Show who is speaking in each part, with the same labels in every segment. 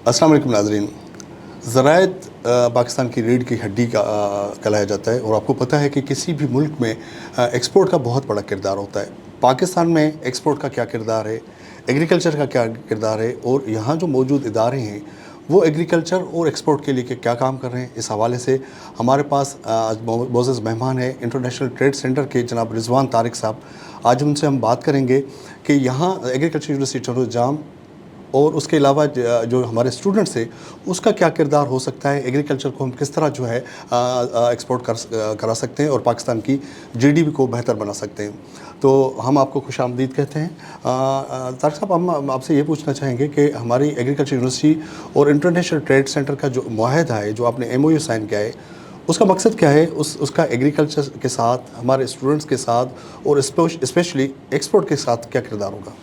Speaker 1: अस्सलाम वालेकुम नाज़रीन। ज़राअत पाकिस्तान की रीढ़ की हड्डी का कहलाया जाता है और आपको पता है कि किसी भी मुल्क में एक्सपोर्ट का बहुत बड़ा किरदार होता है। पाकिस्तान में एक्सपोर्ट का क्या किरदार है, एग्रीकल्चर का क्या किरदार है और यहाँ जो मौजूद इदारे हैं वो एग्रीकल्चर और एक्सपोर्ट के लिए क्या काम कर रहे हैं, इस हवाले से हमारे पास आज मोअज़्ज़ज़ मेहमान है इंटरनेशनल ट्रेड सेंटर के जनाब रिजवान तारिक साहब। आज उनसे हम बात करेंगे कि यहाँ एग्रीकल्चर यूनिवर्सिटी चंदोजाम और उसके अलावा जो हमारे स्टूडेंट्स हैं उसका क्या किरदार हो सकता है, एग्रीकल्चर को हम किस तरह जो है एक्सपोर्ट करा सकते हैं और पाकिस्तान की जीडीपी को बेहतर बना सकते हैं। तो हम आपको खुश आमदीद कहते हैं। तारिक साहब, हम आपसे ये पूछना चाहेंगे कि हमारी एग्रीकल्चर यूनिवर्सिटी और इंटरनेशनल ट्रेड सेंटर का जो मुआहदा है, जो आपने MOU साइन किया है, उसका मकसद क्या है, उसका एग्रीकल्चर के साथ, हमारे स्टूडेंट्स के साथ और स्पेशली एक्सपोर्ट के साथ क्या किरदार होगा?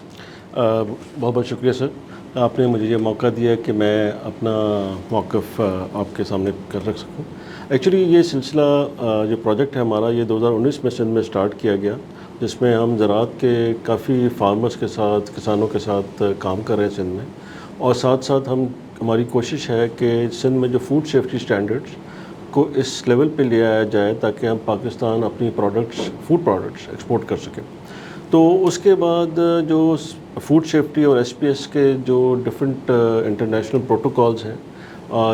Speaker 2: बहुत बहुत शुक्रिया सर, आपने मुझे ये मौका दिया कि मैं अपना मौक़िफ़ आपके सामने रख सकूं। एक्चुअली ये सिलसिला जो प्रोजेक्ट है हमारा, ये 2019 में सिंध में स्टार्ट किया गया, जिसमें हम ज़राअत के काफ़ी फार्मर्स के साथ, किसानों के साथ काम कर रहे हैं सिंध में। और साथ साथ हमारी कोशिश है कि सिंध में जो फूड सेफ्टी स्टैंडर्ड्स को इस लेवल पे ले आया जाए ताकि हम पाकिस्तान अपनी फूड प्रोडक्ट्स एक्सपोर्ट कर सकें। तो उसके बाद जो फूड सेफ्टी और SPS के जो डिफरेंट इंटरनेशनल प्रोटोकॉल्स हैं,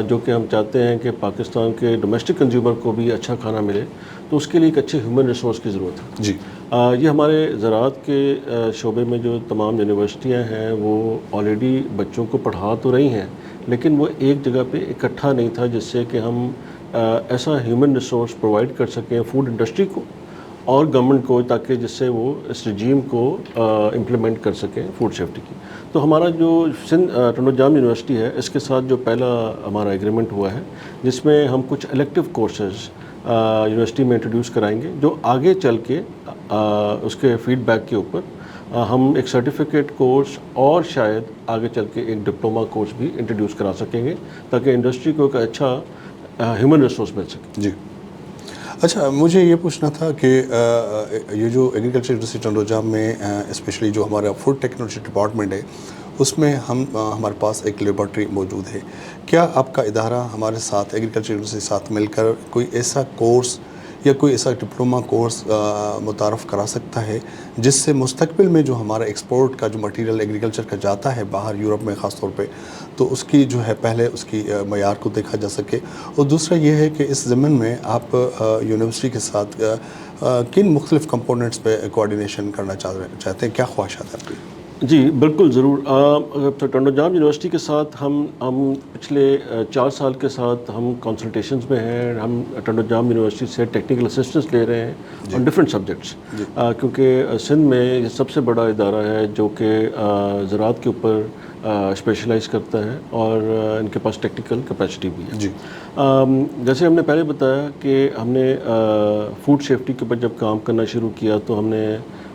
Speaker 2: जो कि हम चाहते हैं कि पाकिस्तान के डोमेस्टिक कंज्यूमर को भी अच्छा खाना मिले, तो उसके लिए एक अच्छे ह्यूमन रिसोर्स की ज़रूरत है
Speaker 1: जी।
Speaker 2: ये हमारे ज़राअत के शोबे में जो तमाम यूनिवर्सिटियाँ हैं वो ऑलरेडी बच्चों को पढ़ा तो रही हैं, लेकिन वो एक जगह पे इकट्ठा नहीं था जिससे कि हम ऐसा ह्यूमन रिसोर्स प्रोवाइड कर सकें फूड इंडस्ट्री को और गवर्नमेंट को, ताकि जिससे वो इस रजीम को इम्प्लीमेंट कर सकें फूड सेफ्टी की। तो हमारा जो सिंध चंदोजाम यूनिवर्सिटी है, इसके साथ जो पहला हमारा एग्रीमेंट हुआ है, जिसमें हम कुछ इलेक्टिव कोर्सेज यूनिवर्सिटी में इंट्रोड्यूस कराएंगे, जो आगे चल के उसके फीडबैक के ऊपर हम एक सर्टिफिकेट कोर्स और शायद आगे चल के एक डिप्लोमा कोर्स भी इंट्रोड्यूस करा सकेंगे, ताकि इंडस्ट्री को एक अच्छा ह्यूमन रिसोर्स मिल सके।
Speaker 1: जी। अच्छा, मुझे ये पूछना था कि ये जो एग्रीकल्चर यूनिवर्सिटी चंदोजाम में स्पेशली जो हमारा फूड टेक्नोलॉजी डिपार्टमेंट है, उसमें हमारे पास एक लेबॉर्ट्री मौजूद है। क्या आपका इदारा हमारे साथ एग्रीकल्चर यूनिवर्सिटी के साथ मिलकर कोई ऐसा कोर्स या कोई ऐसा डिप्लोमा कोर्स मुतारफ़ करा सकता है जिससे मुस्तक़बिल में जो हमारा एक्सपोर्ट का जो मटीरियल एग्रीकल्चर का जाता है बाहर यूरोप में ख़ास तौर पे, तो उसकी जो है पहले उसकी मयार को देखा जा सके, और दूसरा ये है कि इस ज़मीन में आप यूनिवर्सिटी के साथ किन मुख्तलिफ़ कंपोनेंट्स पे कोऑर्डिनेशन करना चाहते हैं, क्या ख्वाहिशात है आपकी?
Speaker 2: जी बिल्कुल ज़रूर। तो चंदोजाम यूनिवर्सिटी के साथ हम पिछले 4 साल के साथ हम कंसल्टेशंस में हैं। हम चंदोजाम यूनिवर्सिटी से टेक्निकल असिस्टेंस ले रहे हैं ऑन डिफरेंट सब्जेक्ट्स, क्योंकि सिंध में ये सबसे बड़ा इदारा है जो कि ज़राअत के ऊपर स्पेशलाइज करता है और इनके पास टेक्निकल कैपेसिटी भी है।
Speaker 1: जी।
Speaker 2: जैसे हमने पहले बताया कि हमने फूड सेफ्टी के ऊपर जब काम करना शुरू किया, तो हमने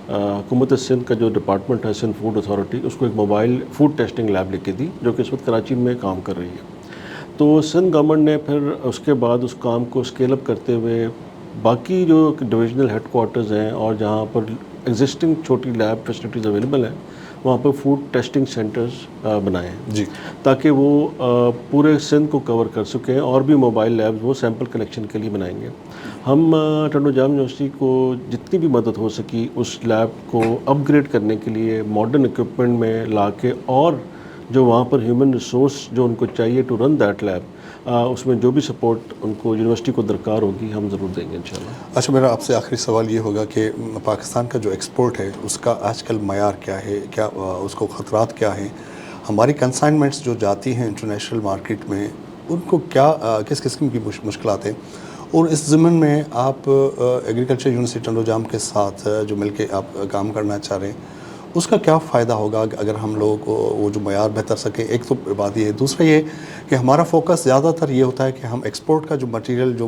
Speaker 2: हुकूमत सिंध का जो डिपार्टमेंट है, सिंध फूड अथॉरिटी, उसको एक मोबाइल फूड टेस्टिंग लैब लेके दी, जो कि इस वक्त कराची में काम कर रही है। तो सिंध गवर्नमेंट ने फिर उसके बाद उस काम को स्केल अप करते हुए बाकी जो डिविजनल हेडक्वार्टर्स हैं और जहाँ पर एग्जिस्टिंग छोटी लैब फैसिलिटीज़ अवेलेबल हैं, वहाँ पर फूड टेस्टिंग सेंटर्स बनाए हैं
Speaker 1: जी,
Speaker 2: ताकि वो पूरे सिंध को कवर कर सकें। और भी मोबाइल लैब्स वो सैंपल कलेक्शन के लिए बनाएंगे। हम चंदोजाम यूनिवर्सिटी को जितनी भी मदद हो सकी उस लैब को अपग्रेड करने के लिए मॉडर्न इक्विपमेंट में ला के, और जो वहाँ पर ह्यूमन रिसोर्स जो उनको चाहिए टू रन दैट लैब, उसमें जो भी सपोर्ट उनको यूनिवर्सिटी को दरकार होगी हम ज़रूर देंगे इंशाल्लाह।
Speaker 1: अच्छा, मेरा आपसे आखिरी सवाल ये होगा कि पाकिस्तान का जो एक्सपोर्ट है उसका आजकल मयार क्या है, क्या उसको ख़तरात क्या हैं, हमारी कंसाइनमेंट्स जो जाती हैं इंटरनेशनल मार्केट में उनको क्या किस किस्म की मुश्किलात हैं, और इस ज़मीन में आप एग्रीकल्चर यूनिवर्सिटी चंदोजाम के साथ जो मिलके आप काम करना चाह रहे हैं, उसका क्या फ़ायदा होगा अगर हम लोगों को वो जो मयार बेहतर सके? एक तो बात ये है, दूसरा ये कि हमारा फोकस ज़्यादातर ये होता है कि हम एक्सपोर्ट का जो मटेरियल जो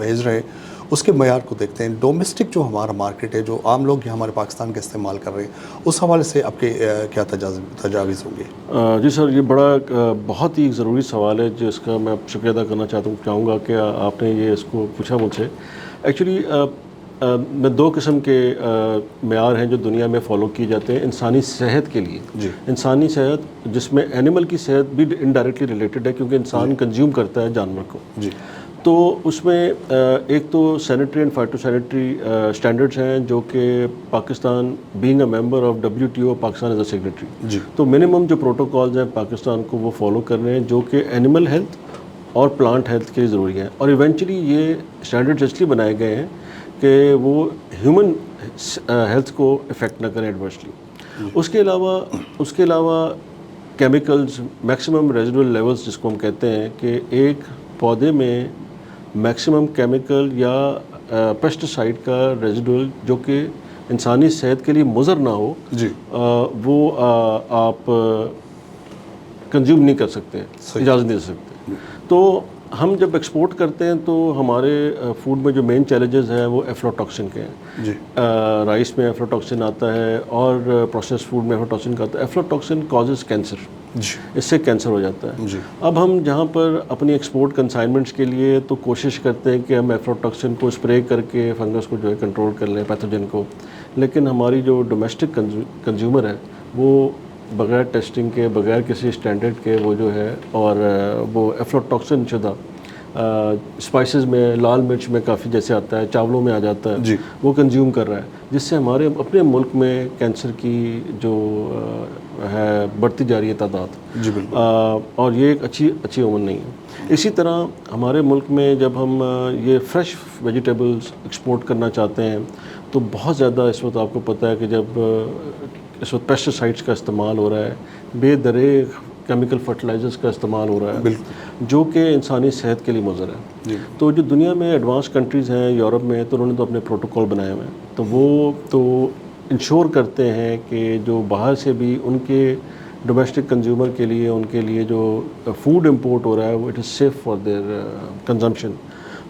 Speaker 1: भेज रहे हैं उसके मयार को देखते हैं। डोमेस्टिक जो हमारा मार्केट है, जो आम लोग हमारे पाकिस्तान के इस्तेमाल कर रहे हैं, उस हवाले से आपके क्या तजावीज़ होंगे?
Speaker 2: जी सर, ये बहुत ही ज़रूरी सवाल है जिसका मैं शुक्रिया अदा करना चाहूँगा कि आपने ये इसको पूछा मुझसे। एक्चुअली میں دو قسم کے معیار ہیں جو دنیا میں فالو کیے جاتے ہیں انسانی صحت کے لیے.
Speaker 1: جی.
Speaker 2: انسانی صحت جس میں اینیمل کی صحت بھی انڈائریکٹلی ریلیٹڈ ہے کیونکہ انسان کنزیوم کرتا ہے جانور کو.
Speaker 1: جی.
Speaker 2: تو اس میں ایک تو sanitary and phytosanitary standards ہیں جو کہ Pakistan being a member of WTO Pakistan as a signatory.
Speaker 1: جی.
Speaker 2: تو منیمم جو پروٹوکالز ہیں پاکستان کو وہ فالو کر رہے ہیں جو کہ اینیمل ہیلتھ اور پلانٹ ہیلتھ کے لیے ضروری ہیں. اور ایونچولی یہ اسٹینڈرڈز اس لیے بنائے گئے ہیں کہ وہ ہیومن ہیلتھ کو افیکٹ نہ کریں ایڈورسلی. اس کے علاوہ کیمیکلز میکسیمم ریزیڈول لیولز جس کو ہم کہتے ہیں کہ ایک پودے میں میکسیمم کیمیکل یا پیسٹیسائڈ کا ریزیڈول جو کہ انسانی صحت کے لیے مضر نہ ہو
Speaker 1: جی.
Speaker 2: وہ آپ کنزیوم نہیں کر سکتے, اجازت نہیں دے سکتے. تو ہم جب ایکسپورٹ کرتے ہیں تو ہمارے فوڈ میں جو مین چیلنجز ہیں وہ ایفلاٹاکسن کے ہیں.
Speaker 1: جی.
Speaker 2: رائس میں ایفلاٹاکسن آتا ہے اور پروسیس فوڈ میں ایفلاٹاکسن کا آتا ہے. ایفلاٹاکسن کازز کینسر.
Speaker 1: جی.
Speaker 2: اس سے کینسر ہو جاتا ہے.
Speaker 1: جی.
Speaker 2: اب ہم جہاں پر اپنی ایکسپورٹ کنسائنمنٹس کے لیے تو کوشش کرتے ہیں کہ ہم ایفلاٹاکسن کو اسپرے کر کے فنگس کو جو ہے کنٹرول کر لیں, پیتھوجن کو. لیکن ہماری جو ڈومیسٹک کنزیومر ہے وہ بغیر ٹیسٹنگ کے, بغیر کسی اسٹینڈرڈ کے وہ جو ہے اور وہ ایفلاٹاکسن شدہ اسپائسز میں, لال مرچ میں کافی جیسے آتا ہے, چاولوں میں آ جاتا ہے,
Speaker 1: جی.
Speaker 2: وہ کنزیوم کر رہا ہے, جس سے ہمارے اپنے ملک میں کینسر کی جو ہے بڑھتی جا رہی ہے تعداد.
Speaker 1: جی بالکل.
Speaker 2: اور یہ ایک اچھی عمل نہیں ہے. اسی طرح ہمارے ملک میں جب ہم یہ فریش ویجیٹیبلز ایکسپورٹ کرنا چاہتے ہیں تو بہت زیادہ اس وقت آپ کو پتہ ہے کہ جب اس وقت پیسٹیسائڈس کا استعمال ہو رہا ہے, بے دریغ کیمیکل فرٹیلائزرز کا استعمال ہو رہا ہے جو کہ انسانی صحت کے لیے مضر ہے.
Speaker 1: جی.
Speaker 2: تو جو دنیا میں ایڈوانس کنٹریز ہیں یورپ میں تو انہوں نے تو اپنے پروٹوکول بنائے ہوئے ہیں, تو وہ تو انشور کرتے ہیں کہ جو باہر سے بھی ان کے ڈومیسٹک کنزیومر کے لیے, ان کے لیے جو فوڈ امپورٹ ہو رہا ہے وہ it is safe for their consumption.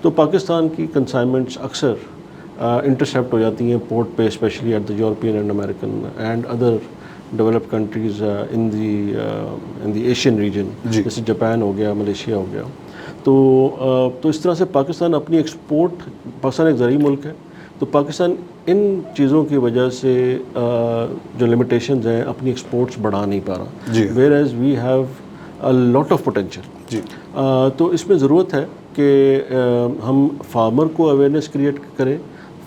Speaker 2: تو پاکستان کی کنسائنمنٹس اکثر انٹرسیپٹ ہو جاتی ہیں پورٹ پہ, especially at the European and American and other developed countries in the Asian region, جیسے جاپان ہو گیا, ملیشیا ہو گیا. تو اس طرح سے پاکستان اپنی ایکسپورٹ, پاکستان ایک زرعی ملک ہے تو پاکستان ان چیزوں کی وجہ سے جو لمیٹیشنز ہیں اپنی ایکسپورٹس بڑھا نہیں پا رہا.
Speaker 1: جی.
Speaker 2: Whereas we have a lot of potential.
Speaker 1: جی.
Speaker 2: تو اس میں ضرورت ہے کہ ہم فارمر کو اویئرنیس کریٹ کریں,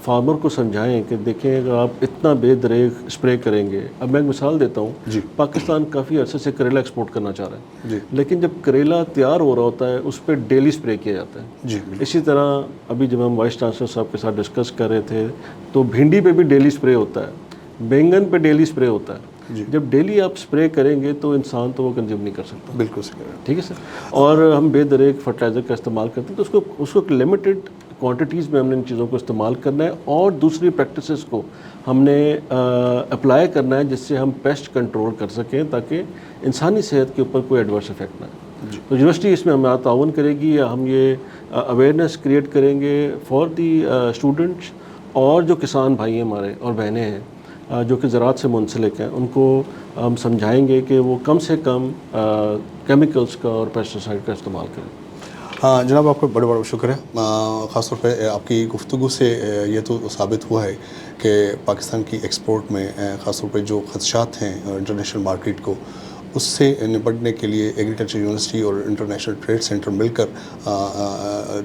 Speaker 2: فارمر کو سمجھائیں کہ دیکھیں اگر آپ اتنا بے دریغ اسپرے کریں گے. اب میں ایک مثال دیتا ہوں.
Speaker 1: جی.
Speaker 2: پاکستان کافی عرصے سے کریلا ایکسپورٹ کرنا چاہ رہا ہے.
Speaker 1: جی.
Speaker 2: لیکن جب کریلا تیار ہو رہا ہوتا ہے اس پہ ڈیلی اسپرے کیا جاتا ہے.
Speaker 1: جی.
Speaker 2: اسی طرح ابھی جب ہم وائس چانسلر صاحب کے ساتھ ڈسکس کر رہے تھے تو بھنڈی پہ بھی ڈیلی اسپرے ہوتا ہے, بینگن پہ ڈیلی اسپرے ہوتا ہے.
Speaker 1: جی.
Speaker 2: جب ڈیلی آپ اسپرے کریں گے تو انسان تو وہ کنزیوم نہیں کر سکتا.
Speaker 1: بالکل صحیح.
Speaker 2: ٹھیک ہے سر. اور ہم بے دریغ فرٹیلائزر کا استعمال کرتے ہیں تو اس کو لمیٹڈ کوانٹیٹیز میں ہم نے ان چیزوں کو استعمال کرنا ہے اور دوسری پریکٹسز کو ہم نے اپلائی کرنا ہے جس سے ہم پیسٹ کنٹرول کر سکیں تاکہ انسانی صحت کے اوپر کوئی ایڈورس افیکٹ نہ آئے. تو یونیورسٹی اس میں ہمارا تعاون کرے گی یا ہم یہ اویئرنیس کریٹ کریں گے فار دی اسٹوڈنٹس اور جو کسان بھائی ہیں ہمارے اور بہنیں ہیں جو کہ زراعت سے منسلک ہیں, ان کو ہم سمجھائیں گے کہ وہ کم سے کم کیمیکلز کا اور پیسٹیسائڈ کا استعمال کریں.
Speaker 1: ہاں جناب, آپ کا بڑا بڑا شکر ہے. خاص طور پہ آپ کی گفتگو سے یہ تو ثابت ہوا ہے کہ پاکستان کی ایکسپورٹ میں خاص طور پہ جو خدشات ہیں انٹرنیشنل مارکیٹ کو, اس سے نپٹنے کے لیے ایگریکلچر یونیورسٹی اور انٹرنیشنل ٹریڈ سینٹر مل کر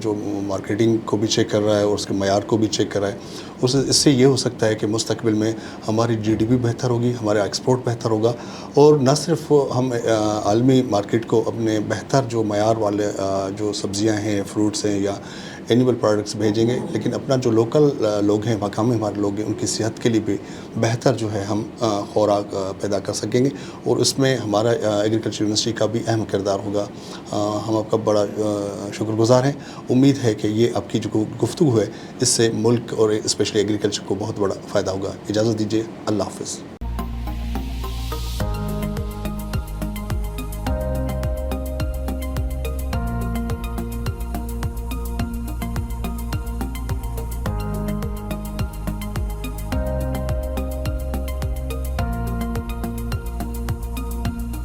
Speaker 1: جو مارکیٹنگ کو بھی چیک کر رہا ہے اور اس کے معیار کو بھی چیک کر رہا ہے. اس سے یہ ہو سکتا ہے کہ مستقبل میں ہماری GDP بہتر ہوگی, ہمارا ایکسپورٹ بہتر ہوگا اور نہ صرف ہم عالمی مارکیٹ کو اپنے بہتر جو معیار والے جو سبزیاں ہیں, فروٹس ہیں یا اینیمل پروڈکٹس بھیجیں گے, لیکن اپنا جو لوکل لوگ ہیں, مقامی ہمارے لوگ ہیں, ان کی صحت کے لیے بھی بہتر جو ہے ہم خوراک پیدا کر سکیں گے اور اس میں ہمارا ایگریکلچر یونیورسٹی کا بھی اہم کردار ہوگا. ہم آپ کا بڑا شکر گزار ہیں. امید ہے کہ یہ آپ کی جو گفتگو ہے اس سے ملک اور اسپیشلی ایگریکلچر کو بہت بڑا فائدہ ہوگا. اجازت دیجیے, اللہ حافظ.